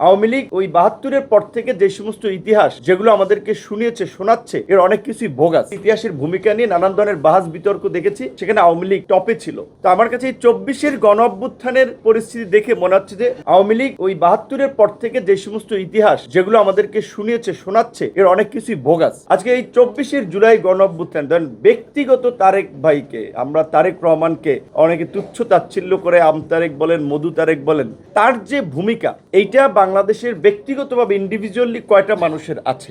আওয়ামী লীগ ওই ৭২-এর পর থেকে যে সমস্ত ইতিহাস যেগুলো আমাদেরকে শুনিয়েছে শোনাচ্ছে এর অনেক কিছুই বোগাস। ইতিহাসের ভূমিকা নিয়ে নানান ধরনের বাহাস বিতর্ক দেখেছি, সেখানে আওয়ামী লীগ টপে ছিল। তো আমার কাছে এই ২৪-এর গণ অভ্যুত্থানের পরিস্থিতি দেখে মনে হচ্ছে যে আওয়ামী লীগ ওই ৭২-এর পর থেকে যে সমস্ত ইতিহাস যেগুলো আমাদেরকে শুনিয়েছে শোনাচ্ছে এর অনেক কিছুই বোগাস। আজকে এই ২৪-এর জুলাই গণ অভ্যুত্থান ধরেন ব্যক্তিগত তারেক ভাইকে, আমরা তারেক রহমানকে অনেকে তুচ্ছ তাচ্ছিল্য করে তারেক বলেন, মধু তারেক বলেন, তার যে ভূমিকা এইটা বাংলাদেশের ব্যক্তিগতভাবে ইন্ডিভিজুয়ালি কয়টা মানুষের আছে?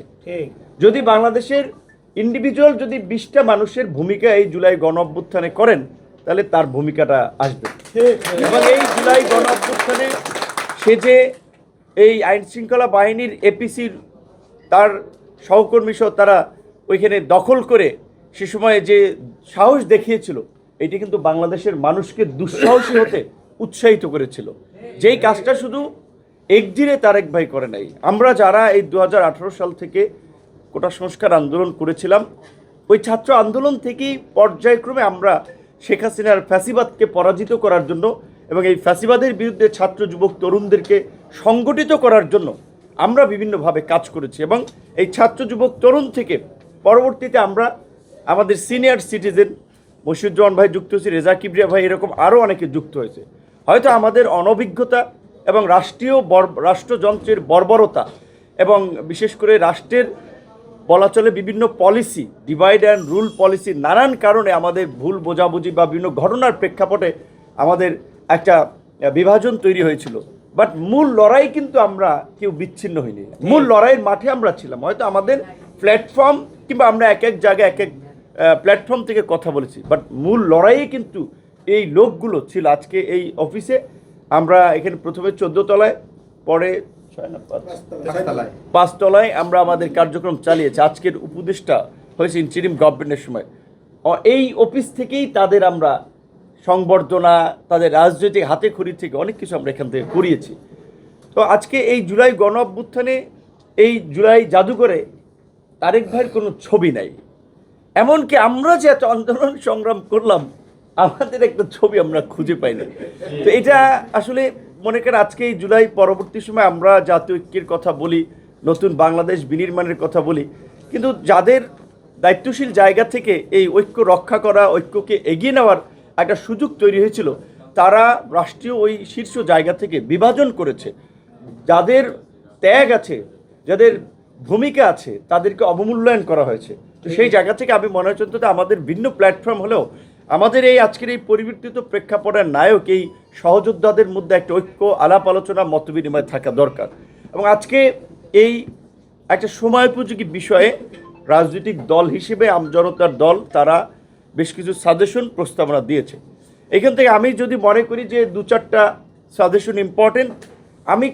যদি বাংলাদেশের ইন্ডিভিজুয়াল যদি ২০টা মানুষের ভূমিকা এই জুলাই গণ অভ্যুত্থানে করেন তাহলে তার ভূমিকাটা আসবে। এবং এই জুলাই গণ অভ্যুত্থানে সে যে এই আইন শৃঙ্খলা বাহিনীর এপিসির তার সহকর্মী সহ তারা ওইখানে দখল করে সে সময়ে যে সাহস দেখিয়েছিল এটি কিন্তু বাংলাদেশের মানুষকে দুঃসাহসী হতে উৎসাহিত করেছিল। যেই কাজটা শুধু একদিনে তারেক ভাই করে নাই। আমরা যারা এই ২০১৮ সাল থেকে কোটা সংস্কার আন্দোলন করেছিলাম, ওই ছাত্র আন্দোলন থেকেই পর্যায়ক্রমে আমরা শেখ হাসিনার ফ্যাসিবাদকে পরাজিত করার জন্য এবং এই ফ্যাসিবাদের বিরুদ্ধে ছাত্র যুবক তরুণদেরকে সংগঠিত করার জন্য আমরা বিভিন্নভাবে কাজ করেছি। এবং এই ছাত্র যুবক তরুণ থেকে পরবর্তীতে আমরা আমাদের সিনিয়র সিটিজেন মশিউজ্জামান ভাই যুক্ত হয়েছে, রেজা কিবরিয়া ভাই, এরকম আরও অনেকে যুক্ত হয়েছে। হয়তো আমাদের অনভিজ্ঞতা এবং রাষ্ট্রযন্ত্রের বর্বরতা এবং বিশেষ করে রাষ্ট্রের বলা চলে বিভিন্ন policy, divide and rule policy, নানান কারণে আমাদের ভুল বোঝাবুঝি বা বিভিন্ন ঘটনার প্রেক্ষাপটে আমাদের একটা বিভাজন তৈরি হয়েছিল। বাট মূল লড়াই কিন্তু আমরা কেউ বিচ্ছিন্ন হইনি। মূল লড়াইয়ের মাঠে আমরা ছিলাম। হয়তো আমাদের প্ল্যাটফর্ম কিংবা আমরা এক এক জায়গায় এক এক প্ল্যাটফর্ম থেকে কথা বলেছি, বাট মূল লড়াইয়ে কিন্তু এই লোকগুলো ছিল। আজকে এই অফিসে আমরা এখানে প্রথমে ১৪ তলায়, পরে ৫ তলায় আমরা আমাদের কার্যক্রম চালিয়েছি। আজকের উপদেষ্টা হয়েছে ইন্টারিম গভর্নমেন্টের সময়। এই অফিস থেকেই তাদের আমরা সংবর্ধনা, তাদের রাজনৈতিক হাতে খড়ি থেকে অনেক কিছু আমরা এখান থেকে করিয়েছি। তো আজকে এই জুলাই গণ অভ্যুত্থানে এই জুলাই জাদুঘরে তারেক ভাইয়ের কোনো ছবি নাই। এমনকি আমরা যে এত আন্দোলন সংগ্রাম করলাম আমাদের একটা ছবি আমরা খুঁজে পাই না। তো এটা আসলে মনে করেন আজকে এই জুলাই পরবর্তী সময় আমরা জাতীয় ঐক্যের কথা বলি, নতুন বাংলাদেশ বিনির্মাণের কথা বলি, কিন্তু যাদের দায়িত্বশীল জায়গা থেকে এই ঐক্য রক্ষা করা, ঐক্যকে এগিয়ে নেওয়ার একটা সুযোগ তৈরি হয়েছিল, তারা রাষ্ট্রীয় ওই শীর্ষ জায়গা থেকে বিভাজন করেছে। যাদের ত্যাগ আছে, যাদের ভূমিকা আছে, তাদেরকে অবমূল্যায়ন করা হয়েছে। তো সেই জায়গা থেকে আমি মনে হচ্ছে অন্তত আমাদের ভিন্ন প্ল্যাটফর্ম হলেও আমাদের এই আজকের এই পরিবর্তিত প্রেক্ষাপটের নায়ক এই সহযোদ্ধাদের মধ্যে একটা ঐক্য, আলাপ আলোচনা, মতবিনিময় থাকা দরকার। এবং আজকে এই একটা সময়োপযোগী বিষয়ে রাজনৈতিক দল হিসেবে আমজনতার দল তারা বেশ কিছু সাজেশন প্রস্তাবনা দিয়েছে। এখান থেকে আমি যদি মনে করি যে ২-৪টা সাজেশন ইম্পর্টেন্ট, আমি